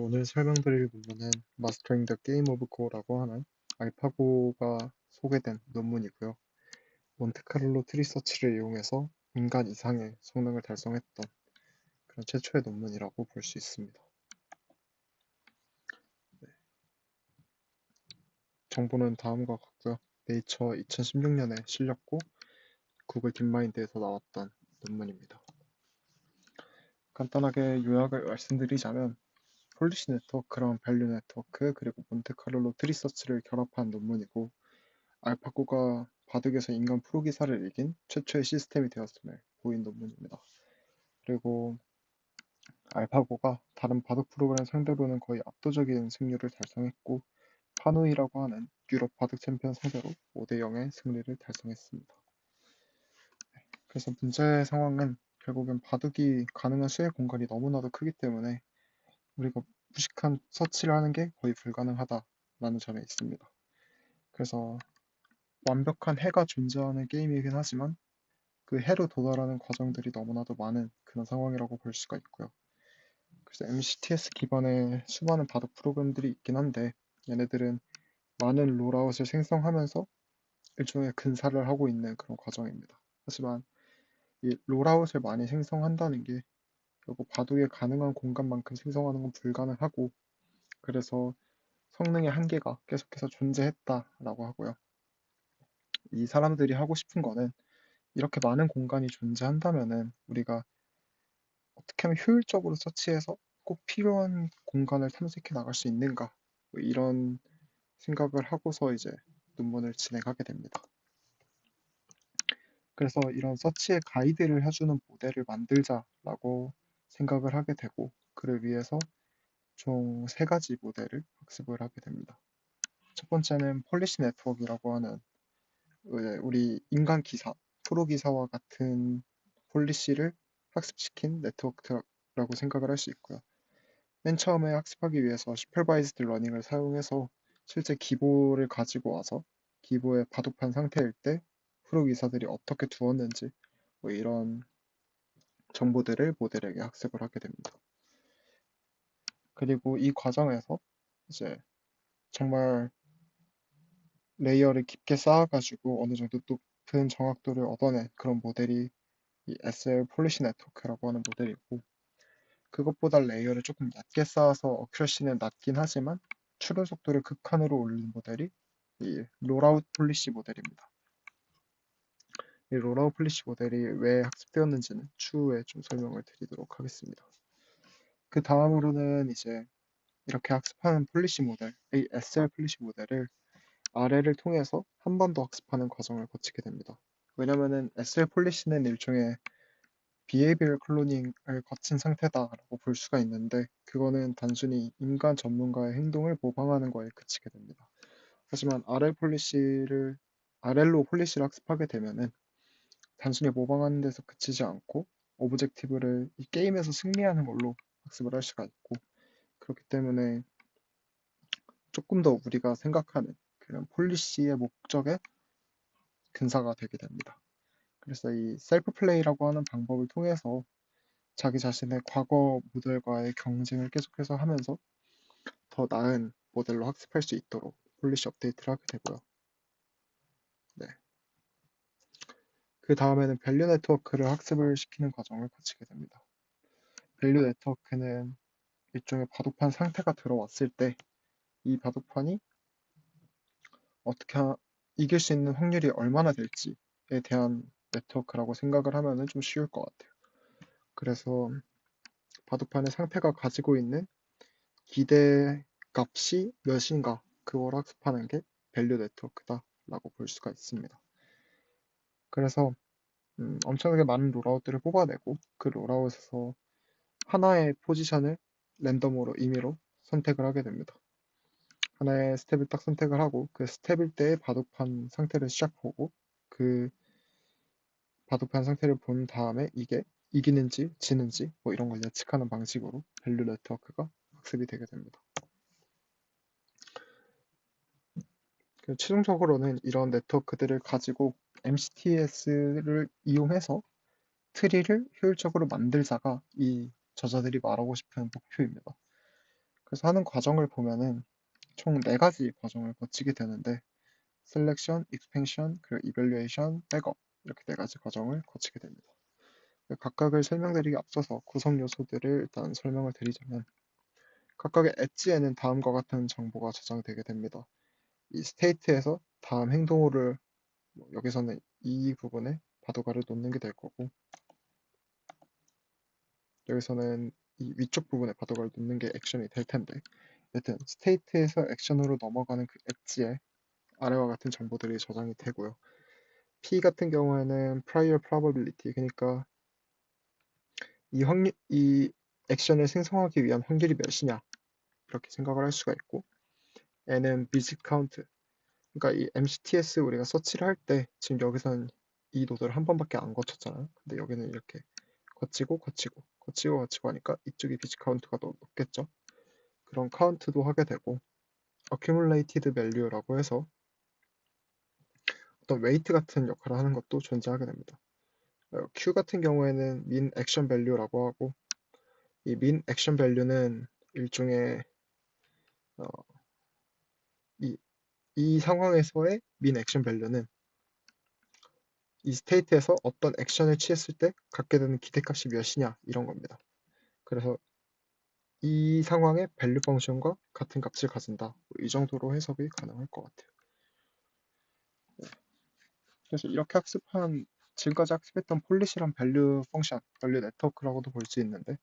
오늘 설명드릴 논문은 Mastering the Game of Go라고 하는 알파고가 소개된 논문이고요. 몬테카를로 트리 서치를 이용해서 인간 이상의 성능을 달성했던 그런 최초의 논문이라고 볼 수 있습니다. 네. 정보는 다음과 같고요. 네이처 2016년에 실렸고 구글 딥마인드에서 나왔던 논문입니다. 간단하게 요약을 말씀드리자면 폴리시 네트워크랑 밸류 네트워크 그리고 몬테카를로 트리 서치를 결합한 논문이고 알파고가 바둑에서 인간 프로기사를 이긴 최초의 시스템이 되었음을 보인 논문입니다. 그리고 알파고가 다른 바둑 프로그램 상대로는 거의 압도적인 승률을 달성했고 파누이라고 하는 유럽 바둑 챔피언 상대로 5대 0의 승리를 달성했습니다. 그래서 문제의 상황은 결국엔 바둑이 가능한 수의 공간이 너무나도 크기 때문에 우리가 무식한 서치를 하는 게 거의 불가능하다라는 점에 있습니다. 그래서 완벽한 해가 존재하는 게임이긴 하지만 그 해로 도달하는 과정들이 너무나도 많은 그런 상황이라고 볼 수가 있고요. 그래서 MCTS 기반의 수많은 바둑 프로그램들이 있긴 한데 얘네들은 많은 롤아웃을 생성하면서 일종의 근사를 하고 있는 그런 과정입니다. 하지만 이 롤아웃을 많이 생성한다는 게 결국 바둑에 가능한 공간만큼 생성하는 건 불가능하고 그래서 성능의 한계가 계속해서 존재했다라고 하고요. 이 사람들이 하고 싶은 거는 이렇게 많은 공간이 존재한다면은 우리가 어떻게 하면 효율적으로 서치해서 꼭 필요한 공간을 탐색해 나갈 수 있는가 뭐 이런 생각을 하고서 이제 논문을 진행하게 됩니다. 그래서 이런 서치의 가이드를 해주는 모델을 만들자라고 생각을 하게 되고 그를 위해서 총 3가지 모델을 학습을 하게 됩니다. 첫 번째는 폴리시 네트워크라고 하는 우리 인간 기사, 프로 기사와 같은 폴리시를 학습시킨 네트워크라고 생각을 할 수 있고요. 맨 처음에 학습하기 위해서 슈퍼바이즈드 러닝을 사용해서 실제 기보를 가지고 와서 기보의 바둑판 상태일 때 프로 기사들이 어떻게 두었는지 뭐 이런 정보들을 모델에게 학습을 하게 됩니다. 그리고 이 과정에서 이제 정말 레이어를 깊게 쌓아가지고 어느 정도 높은 정확도를 얻어낸 그런 모델이 이 SL 폴리시 네트워크라고 하는 모델이고 그것보다 레이어를 조금 얕게 쌓아서 어큐러시는 낮긴 하지만 추론 속도를 극한으로 올린 모델이 이 롤아웃 폴리시 모델입니다. 이 롤아웃 폴리시 모델이 왜 학습되었는지는 추후에 좀 설명을 드리도록 하겠습니다. 그 다음으로는 이제 이렇게 학습하는 폴리시 모델, 이 SL 폴리시 모델을 아래를 통해서 한 번 더 학습하는 과정을 거치게 됩니다. 왜냐면은 SL 폴리시는 일종의 비헤이비얼 클로닝을 거친 상태다라고 볼 수가 있는데 그거는 단순히 인간 전문가의 행동을 모방하는 거에 그치게 됩니다. 하지만 RL로 폴리시를 학습하게 되면은 단순히 모방하는 데서 그치지 않고 오브젝티브를 이 게임에서 승리하는 걸로 학습을 할 수가 있고 그렇기 때문에 조금 더 우리가 생각하는 그런 폴리시의 목적에 근사가 되게 됩니다. 그래서 이 셀프 플레이라고 하는 방법을 통해서 자기 자신의 과거 모델과의 경쟁을 계속해서 하면서 더 나은 모델로 학습할 수 있도록 폴리시 업데이트를 하게 되고요. 네. 그 다음에는 밸류 네트워크를 학습을 시키는 과정을 거치게 됩니다. 밸류 네트워크는 일종의 바둑판 상태가 들어왔을 때 이 바둑판이 어떻게 이길 수 있는 확률이 얼마나 될지에 대한 네트워크라고 생각을 하면 좀 쉬울 것 같아요. 그래서 바둑판의 상태가 가지고 있는 기대 값이 몇인가 그걸 학습하는 게 밸류 네트워크다라고 볼 수가 있습니다. 그래서 엄청나게 많은 롤아웃들을 뽑아내고 그 롤아웃에서 하나의 포지션을 랜덤으로 임의로 선택을 하게 됩니다. 하나의 스텝을 딱 선택을 하고 그 스텝일 때의 바둑판 상태를 시작 보고 그 바둑판 상태를 본 다음에 이게 이기는지 지는지 뭐 이런 걸 예측하는 방식으로 밸류 네트워크가 학습이 되게 됩니다. 최종적으로는 이런 네트워크들을 가지고 MCTS를 이용해서 트리를 효율적으로 만들자가 이 저자들이 말하고 싶은 목표입니다. 그래서 하는 과정을 보면은 총 4가지 과정을 거치게 되는데 셀렉션, 익스펜션, 그리고 이밸류에이션, 백업 이렇게 4가지 과정을 거치게 됩니다. 각각을 설명드리기 앞서서 구성 요소들을 일단 설명을 드리자면 각각의 엣지에는 다음과 같은 정보가 저장되게 됩니다. 이 스테이트에서 다음 행동을 여기서는 이 부분에 바둑알을 놓는 게 될 거고 여기서는 이 위쪽 부분에 바둑알을 놓는 게 액션이 될 텐데 여튼 스테이트에서 액션으로 넘어가는 그 엣지에 아래와 같은 정보들이 저장이 되고요. P 같은 경우에는 prior probability 그러니까 이 액션을 생성하기 위한 확률이 몇이냐 이렇게 생각을 할 수가 있고 N은 visit count 그러니까 이 MCTS 우리가 서치를 할 때 지금 여기서는 이 노드를 한 번밖에 안 거쳤잖아요. 근데 여기는 이렇게 거치고 하니까 이쪽이 비치 카운트가 더 높겠죠. 그런 카운트도 하게 되고 accumulated value라고 해서 어떤 웨이트 같은 역할을 하는 것도 존재하게 됩니다. Q 같은 경우에는 mean action value라고 하고 이 mean action value는 일종의 어, 이, 이 상황에서의 mean action value는 이 스테이트에서 어떤 액션을 취했을 때 갖게 되는 기대값이 몇이냐 이런 겁니다. 그래서 이 상황의 밸류 펑션과 같은 값을 가진다. 이 정도로 해석이 가능할 것 같아요. 그래서 이렇게 지금까지 학습했던 폴리시란 밸류 펑션, 밸류 네트워크라고도 볼 수 있는데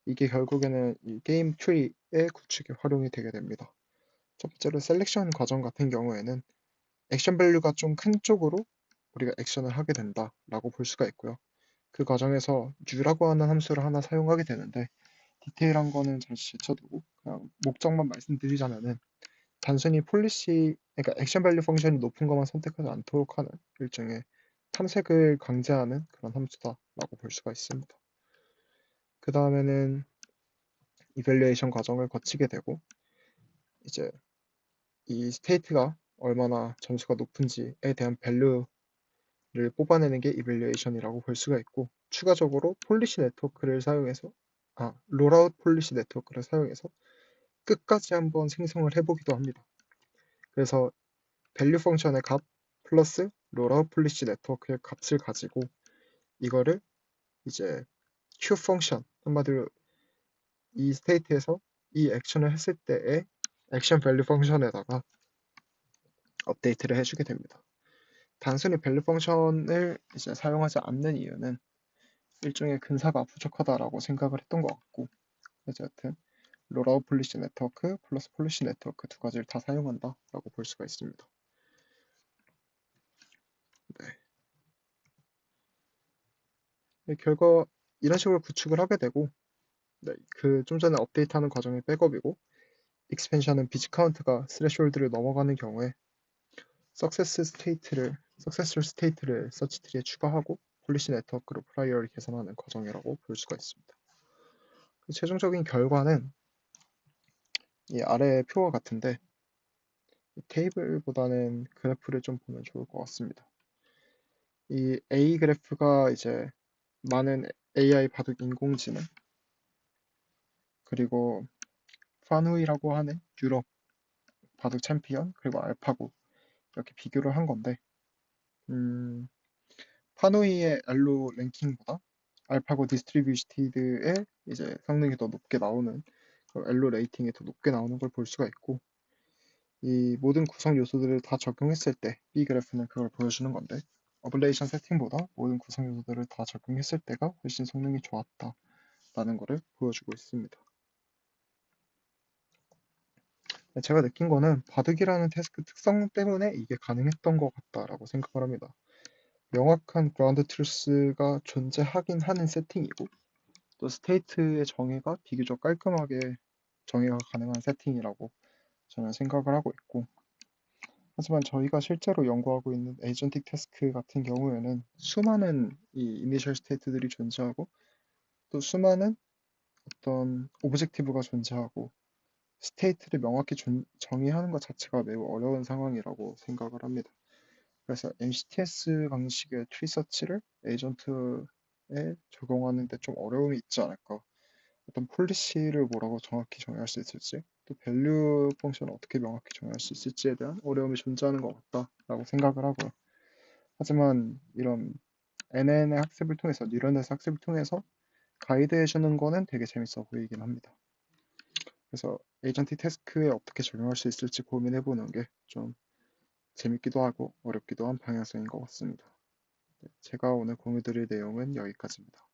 이게 결국에는 이 게임 트리의 구축에 활용이 되게 됩니다. 첫 번째로 셀렉션 과정 같은 경우에는 액션 밸류가 좀 큰 쪽으로 우리가 액션을 하게 된다라고 볼 수가 있고요. 그 과정에서 U라고 하는 함수를 하나 사용하게 되는데 디테일한 거는 잠시 제쳐두고 그냥 목적만 말씀드리자면은 단순히 그러니까 액션 밸류 펑션이 높은 것만 선택하지 않도록 하는 일종의 탐색을 강제하는 그런 함수다라고 볼 수가 있습니다. 그 다음에는 이밸류에이션 과정을 거치게 되고 이제 이 스테이트가 얼마나 점수가 높은지에 대한 밸류를 뽑아내는 게 이밸류에이션이라고 볼 수가 있고 추가적으로 폴리시 네트워크를 사용해서 롤아웃 폴리시 네트워크를 사용해서 끝까지 한번 생성을 해보기도 합니다. 그래서 밸류 펑션의 값 플러스 롤아웃 폴리시 네트워크의 값을 가지고 이거를 이제 Q 펑션 한마디로 이 스테이트에서 이 액션을 했을 때의 액션 밸류 펑션에다가 업데이트를 해주게 됩니다. 단순히 밸류 펑션을 이제 사용하지 않는 이유는 일종의 근사가 부족하다라고 생각을 했던 것 같고 그래서 여튼 롤아웃 폴리시 네트워크 플러스 폴리시 네트워크 두 가지를 다 사용한다라고 볼 수가 있습니다. 네. 결과 이런 식으로 구축을 하게 되고 네, 그 좀 전에 업데이트하는 과정이 백업이고 익스펜션은 비트 카운트가 스레숄드를 넘어가는 경우에 석세스 스테이트를 서치 트리에 추가하고 폴리시 네트워크로 프라이어를 계산하는 과정이라고 볼 수가 있습니다. 최종적인 결과는 이 아래의 표와 같은데 테이블보다는 그래프를 좀 보면 좋을 것 같습니다. 이 A 그래프가 이제 많은 AI 바둑 인공지능 그리고 파누이라고 하는 유럽 바둑 챔피언 그리고 알파고 이렇게 비교를 한 건데 파누이의 엘로 랭킹보다 알파고 디스트리뷰티드의 이제 성능이 더 높게 나오는 엘로 레이팅이 더 높게 나오는 걸 볼 수가 있고 이 모든 구성 요소들을 다 적용했을 때 B 그래프는 그걸 보여주는 건데 어블레이션 세팅보다 모든 구성 요소들을 다 적용했을 때가 훨씬 성능이 좋았다라는 것을 보여주고 있습니다. 제가 느낀 거는 바둑이라는 태스크 특성 때문에 이게 가능했던 것 같다라고 생각을 합니다. 명확한 그라운드 트루스가 존재하긴 하는 세팅이고 또 스테이트의 정의가 비교적 깔끔하게 정의가 가능한 세팅이라고 저는 생각을 하고 있고 하지만 저희가 실제로 연구하고 있는 에이전틱 태스크 같은 경우에는 수많은 이 이니셜 스테이트들이 존재하고 또 수많은 어떤 오브젝티브가 존재하고 스테이트를 명확히 정의하는 것 자체가 매우 어려운 상황이라고 생각을 합니다. 그래서 MCTS 방식의 트리 서치를 에이전트에 적용하는 데 좀 어려움이 있지 않을까 어떤 폴리시를 뭐라고 정확히 정의할 수 있을지, 또 밸류 펑션을 어떻게 명확히 정의할 수 있을지에 대한 어려움이 존재하는 것 같다라고 생각을 하고요. 하지만 이런 NN의 학습을 통해서, 뉴런에서 학습을 통해서 가이드해 주는 거는 되게 재밌어 보이긴 합니다. 그래서 에이전틱 태스크에 어떻게 적용할 수 있을지 고민해 보는 게 좀 재밌기도 하고 어렵기도 한 방향성인 것 같습니다. 네, 제가 오늘 공유드릴 내용은 여기까지입니다.